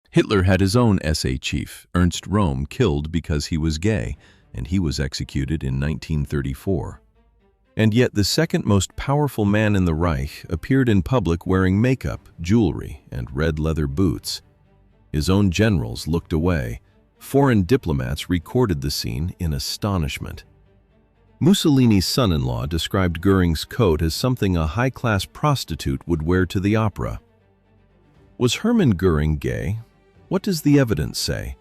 Hitler had his own SA chief, Ernst Röhm, killed because he was gay, and he was executed in 1934. And yet the second most powerful man in the Reich appeared in public wearing makeup, jewelry, and red leather boots. His own generals looked away. Foreign diplomats recorded the scene in astonishment. Mussolini's son-in-law described Göring's coat as something a high-class prostitute would wear to the opera. Was Hermann Göring gay? What does the evidence say?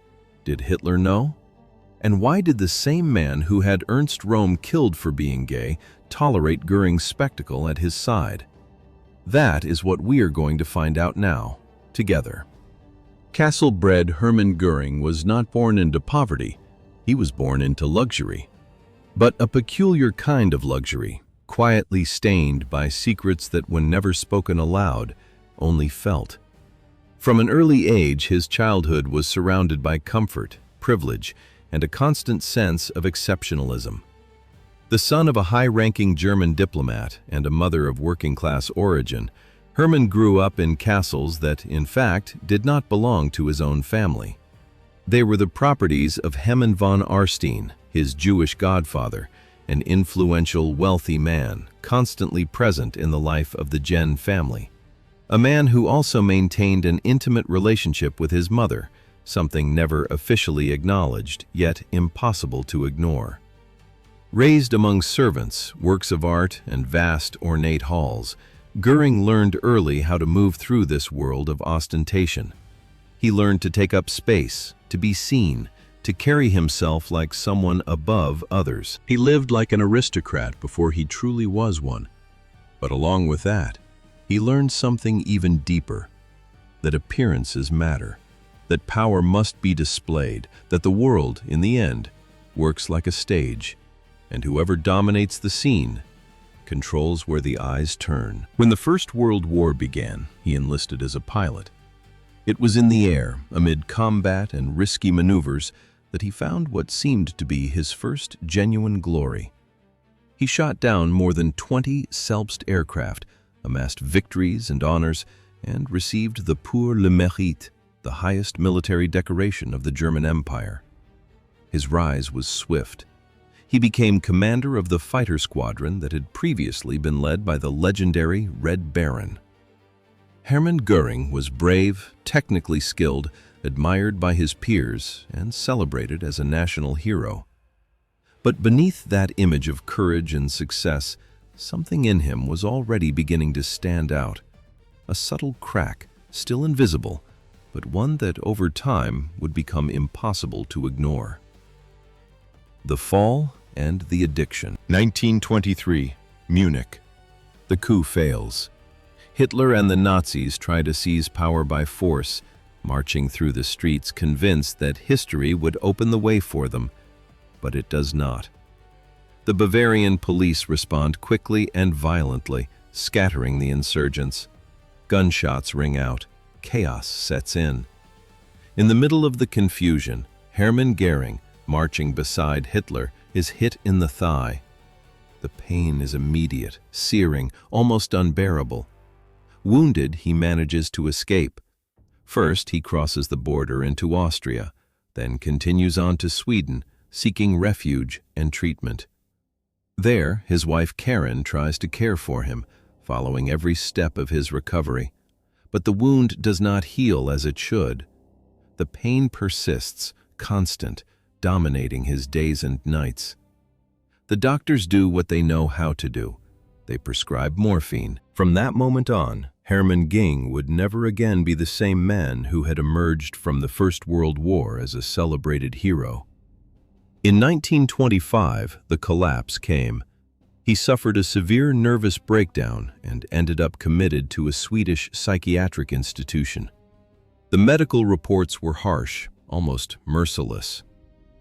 Did Hitler know? And why did the same man who had Ernst Röhm killed for being gay tolerate Göring's spectacle at his side? That is what we are going to find out now, together. Castle-bred Hermann Göring was not born into poverty. He was born into luxury. But a peculiar kind of luxury, quietly stained by secrets that, when never spoken aloud, only felt. From an early age, his childhood was surrounded by comfort, privilege, and a constant sense of exceptionalism. The son of a high-ranking German diplomat and a mother of working-class origin, Hermann grew up in castles that, in fact, did not belong to his own family. They were the properties of Hermann von Arstein, his Jewish godfather, an influential, wealthy man, constantly present in the life of the Gen family. A man who also maintained an intimate relationship with his mother, something never officially acknowledged, yet impossible to ignore. Raised among servants, works of art, and vast, ornate halls, Göring learned early how to move through this world of ostentation. He learned to take up space, to be seen, to carry himself like someone above others. He lived like an aristocrat before he truly was one. But along with that, he learned something even deeper, that appearances matter, that power must be displayed, that the world, in the end, works like a stage, and whoever dominates the scene controls where the eyes turn. When the First World War began, he enlisted as a pilot. It was in the air, amid combat and risky maneuvers, that he found what seemed to be his first genuine glory. He shot down more than 20 Selbst aircraft, amassed victories and honors, and received the Pour le Mérite, the highest military decoration of the German Empire. His rise was swift. He became commander of the fighter squadron that had previously been led by the legendary Red Baron. Hermann Göring was brave, technically skilled, admired by his peers, and celebrated as a national hero. But beneath that image of courage and success, something in him was already beginning to stand out. A subtle crack, still invisible, but one that over time would become impossible to ignore. The fall and the addiction. 1923, Munich. The coup fails. Hitler and the Nazis try to seize power by force, marching through the streets convinced that history would open the way for them, but it does not. The Bavarian police respond quickly and violently, scattering the insurgents. Gunshots ring out. Chaos sets in. In the middle of the confusion, Hermann Göring, marching beside Hitler, is hit in the thigh. The pain is immediate, searing, almost unbearable. Wounded, he manages to escape. First, he crosses the border into Austria, then continues on to Sweden, seeking refuge and treatment. There, his wife Karen tries to care for him, following every step of his recovery. But the wound does not heal as it should. The pain persists, constant, dominating his days and nights. The doctors do what they know how to do. They prescribe morphine. From that moment on, Hermann Göring would never again be the same man who had emerged from the First World War as a celebrated hero. In 1925, the collapse came. He suffered a severe nervous breakdown and ended up committed to a Swedish psychiatric institution. The medical reports were harsh, almost merciless.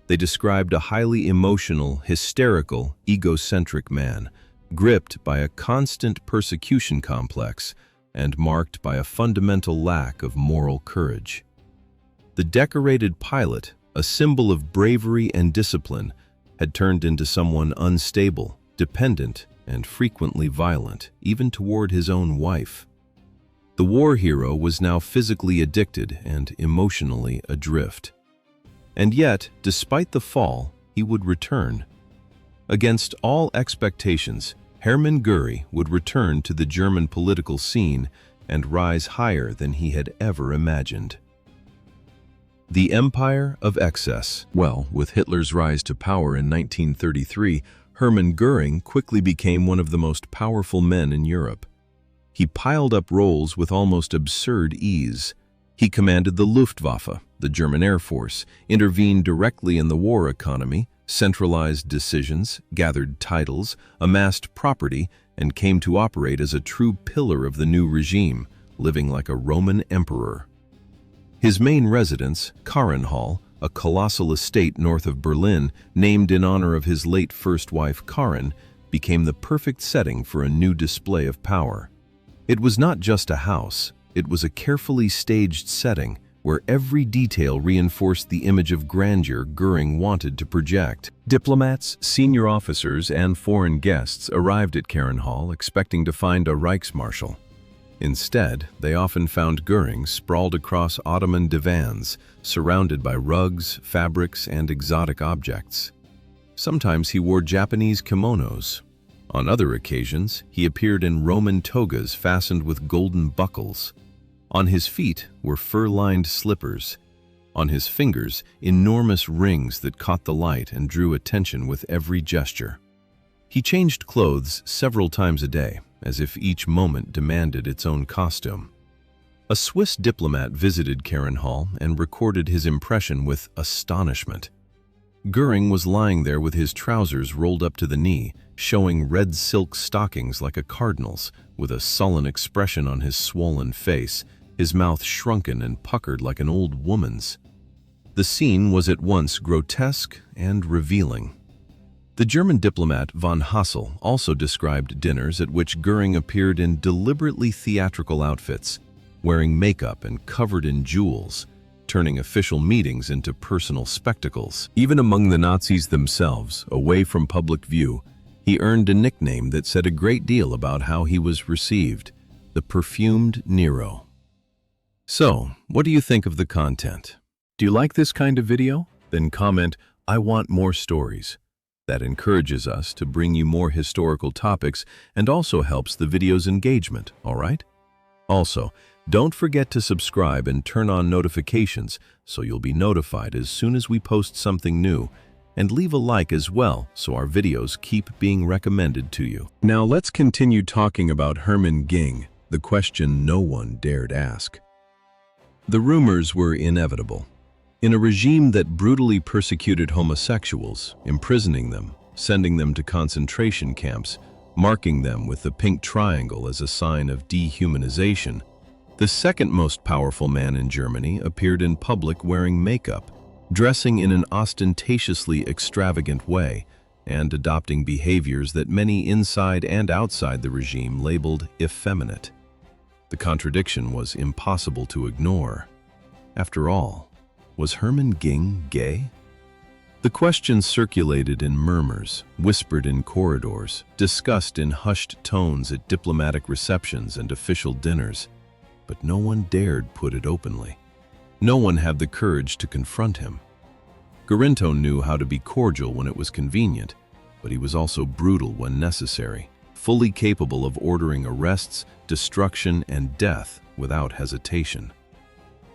They described a highly emotional, hysterical, egocentric man, gripped by a constant persecution complex and marked by a fundamental lack of moral courage. The decorated pilot, a symbol of bravery and discipline, had turned into someone unstable, dependent, and frequently violent, even toward his own wife. The war hero was now physically addicted and emotionally adrift. And yet, despite the fall, he would return. Against all expectations, Hermann Göring would return to the German political scene and rise higher than he had ever imagined. The Empire of Excess. Well, with Hitler's rise to power in 1933, Hermann Göring quickly became one of the most powerful men in Europe. He piled up roles with almost absurd ease. He commanded the Luftwaffe, the German Air Force, intervened directly in the war economy, centralized decisions, gathered titles, amassed property, and came to operate as a true pillar of the new regime, living like a Roman emperor. His main residence, Karenhall, a colossal estate north of Berlin, named in honor of his late first wife Karin, became the perfect setting for a new display of power. It was not just a house, it was a carefully staged setting where every detail reinforced the image of grandeur Göring wanted to project. Diplomats, senior officers, and foreign guests arrived at Karenhall expecting to find a Reichsmarschall. Instead, they often found Göring sprawled across Ottoman divans, surrounded by rugs, fabrics, and exotic objects. Sometimes he wore Japanese kimonos. On other occasions, he appeared in Roman togas fastened with golden buckles. On his feet were fur-lined slippers. On his fingers, enormous rings that caught the light and drew attention with every gesture. He changed clothes several times a day, as if each moment demanded its own costume. A Swiss diplomat visited Karenhall and recorded his impression with astonishment. Göring was lying there with his trousers rolled up to the knee, showing red silk stockings like a cardinal's, with a sullen expression on his swollen face, his mouth shrunken and puckered like an old woman's. The scene was at once grotesque and revealing. The German diplomat von Hassel also described dinners at which Göring appeared in deliberately theatrical outfits, wearing makeup and covered in jewels, turning official meetings into personal spectacles. Even among the Nazis themselves, away from public view, he earned a nickname that said a great deal about how he was received: the perfumed Nero. So, what do you think of the content? Do you like this kind of video? Then comment, "I want more stories." That encourages us to bring you more historical topics and also helps the video's engagement, all right? Also, don't forget to subscribe and turn on notifications so you'll be notified as soon as we post something new, and leave a like as well so our videos keep being recommended to you. Now let's continue talking about Hermann Göring, the question no one dared ask. The rumors were inevitable. In a regime that brutally persecuted homosexuals, imprisoning them, sending them to concentration camps, marking them with the pink triangle as a sign of dehumanization, the second most powerful man in Germany appeared in public wearing makeup, dressing in an ostentatiously extravagant way, and adopting behaviors that many inside and outside the regime labeled effeminate. The contradiction was impossible to ignore. After all, was Hermann Göring gay? The question circulated in murmurs, whispered in corridors, discussed in hushed tones at diplomatic receptions and official dinners, but no one dared put it openly. No one had the courage to confront him. Göring knew how to be cordial when it was convenient, but he was also brutal when necessary, fully capable of ordering arrests, destruction, and death without hesitation.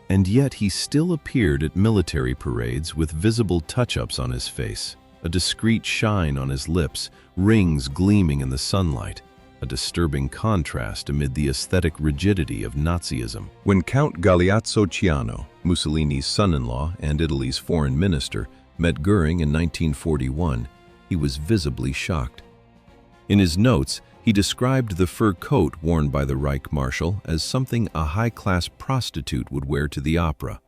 And yet he still appeared at military parades with visible touch-ups on his face, a discreet shine on his lips, rings gleaming in the sunlight, a disturbing contrast amid the aesthetic rigidity of Nazism. When Count Galeazzo Ciano, Mussolini's son-in-law and Italy's foreign minister, met Göring in 1941, he was visibly shocked. In his notes, he described the fur coat worn by the Reich Marshal as something a high-class prostitute would wear to the opera.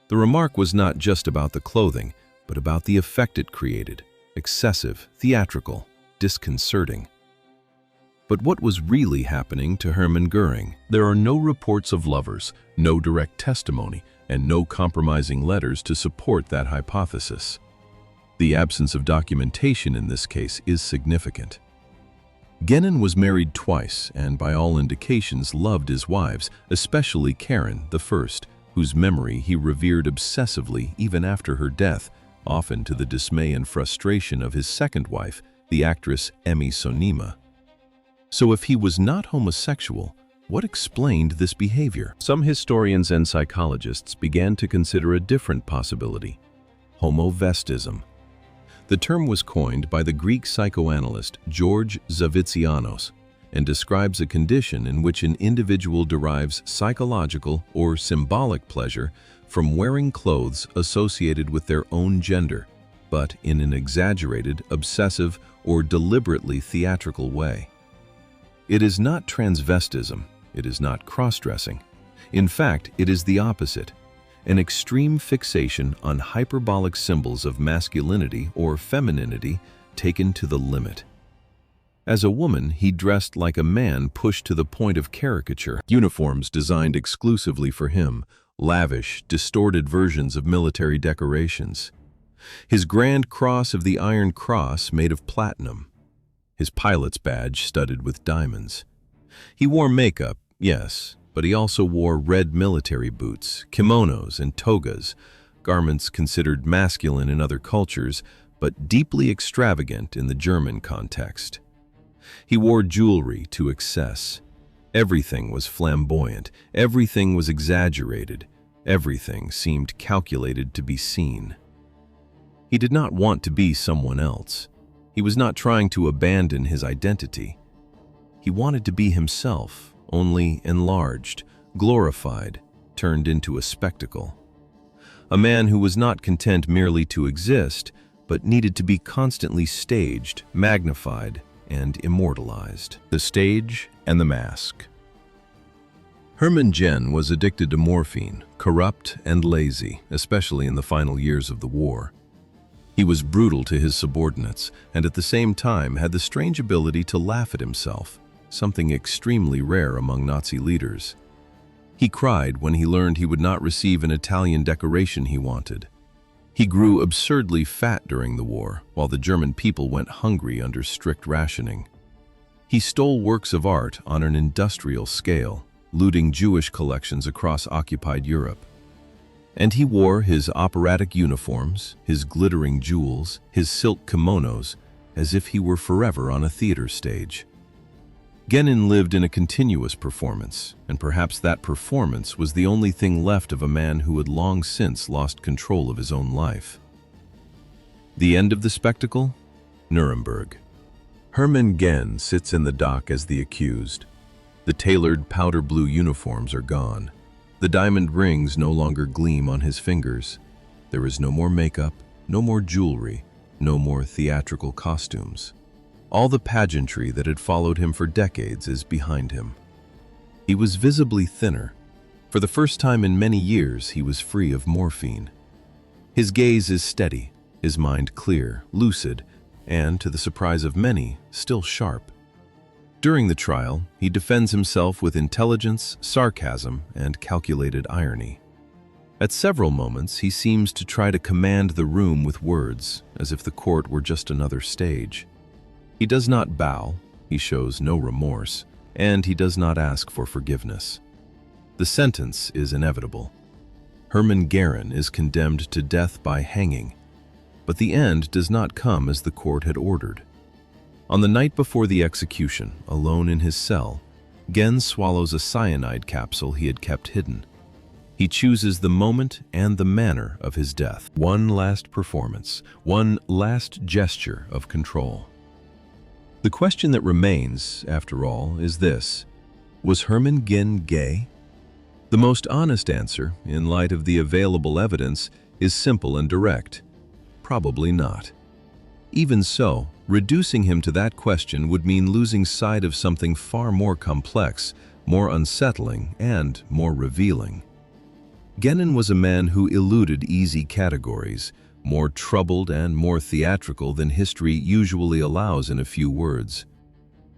The remark was not just about the clothing, but about the effect it created: excessive, theatrical, disconcerting. But what was really happening to Hermann Göring? There are no reports of lovers, no direct testimony, and no compromising letters to support that hypothesis. The absence of documentation in this case is significant. Göring was married twice and by all indications loved his wives, especially Karen the first, whose memory he revered obsessively even after her death, often to the dismay and frustration of his second wife, the actress Emmy Sonima. So if he was not homosexual, what explained this behavior? Some historians and psychologists began to consider a different possibility: homovestism. The term was coined by the Greek psychoanalyst George Zavitzianos and describes a condition in which an individual derives psychological or symbolic pleasure from wearing clothes associated with their own gender, but in an exaggerated, obsessive, or deliberately theatrical way. It is not transvestism, it is not cross-dressing. In fact, it is the opposite: an extreme fixation on hyperbolic symbols of masculinity or femininity taken to the limit. As a woman, he dressed like a man pushed to the point of caricature. Uniforms designed exclusively for him, lavish, distorted versions of military decorations. His Grand Cross of the Iron Cross made of platinum. His pilot's badge studded with diamonds. He wore makeup, yes, but he also wore red military boots, kimonos, and togas, garments considered masculine in other cultures, but deeply extravagant in the German context. He wore jewelry to excess. Everything was flamboyant, everything was exaggerated, everything seemed calculated to be seen. He did not want to be someone else. He was not trying to abandon his identity. He wanted to be himself, only enlarged, glorified, turned into a spectacle. A man who was not content merely to exist, but needed to be constantly staged, magnified, and immortalized. The stage and the mask. Hermann Göring was addicted to morphine, corrupt and lazy, especially in the final years of the war. He was brutal to his subordinates, and at the same time had the strange ability to laugh at himself, something extremely rare among Nazi leaders. He cried when he learned he would not receive an Italian decoration he wanted. He grew absurdly fat during the war, while the German people went hungry under strict rationing. He stole works of art on an industrial scale, looting Jewish collections across occupied Europe. And he wore his operatic uniforms, his glittering jewels, his silk kimonos, as if he were forever on a theater stage. Göring lived in a continuous performance, and perhaps that performance was the only thing left of a man who had long since lost control of his own life. The end of the spectacle? Nuremberg. Hermann Göring sits in the dock as the accused. The tailored powder blue uniforms are gone. The diamond rings no longer gleam on his fingers. There is no more makeup, no more jewelry, no more theatrical costumes. All the pageantry that had followed him for decades is behind him. He was visibly thinner. For the first time in many years, he was free of morphine. His gaze is steady, his mind clear, lucid, and, to the surprise of many, still sharp. During the trial, he defends himself with intelligence, sarcasm, and calculated irony. At several moments, he seems to try to command the room with words, as if the court were just another stage. He does not bow, he shows no remorse, and he does not ask for forgiveness. The sentence is inevitable. Hermann Göring is condemned to death by hanging, but the end does not come as the court had ordered. On the night before the execution, alone in his cell, Göring swallows a cyanide capsule he had kept hidden. He chooses the moment and the manner of his death. One last performance, one last gesture of control. The question that remains, after all, is this: was Hermann Göring gay? The most honest answer, in light of the available evidence, is simple and direct. Probably not. Even so, reducing him to that question would mean losing sight of something far more complex, more unsettling, and more revealing. Göring was a man who eluded easy categories, more troubled and more theatrical than history usually allows in a few words.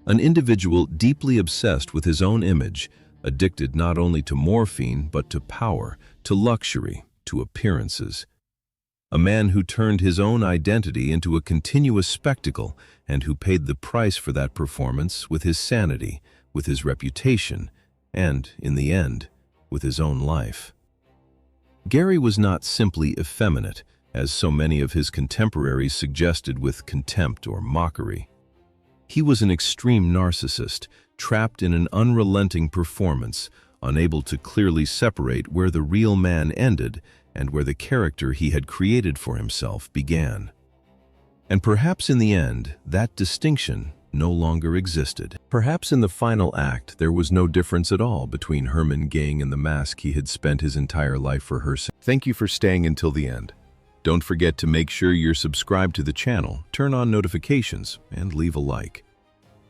An individual deeply obsessed with his own image, addicted not only to morphine but to power, to luxury, to appearances. a man who turned his own identity into a continuous spectacle and who paid the price for that performance with his sanity, with his reputation, and, in the end, with his own life. Göring was not simply effeminate, as so many of his contemporaries suggested with contempt or mockery. He was an extreme narcissist, trapped in an unrelenting performance, unable to clearly separate where the real man ended and where the character he had created for himself began. And perhaps in the end, that distinction no longer existed. Perhaps in the final act, there was no difference at all between Hermann Göring and the mask he had spent his entire life rehearsing. Thank you for staying until the end. Don't forget to make sure you're subscribed to the channel, turn on notifications, and leave a like.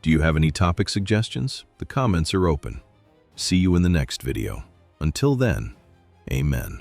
Do you have any topic suggestions? The comments are open. See you in the next video. Until then, amen.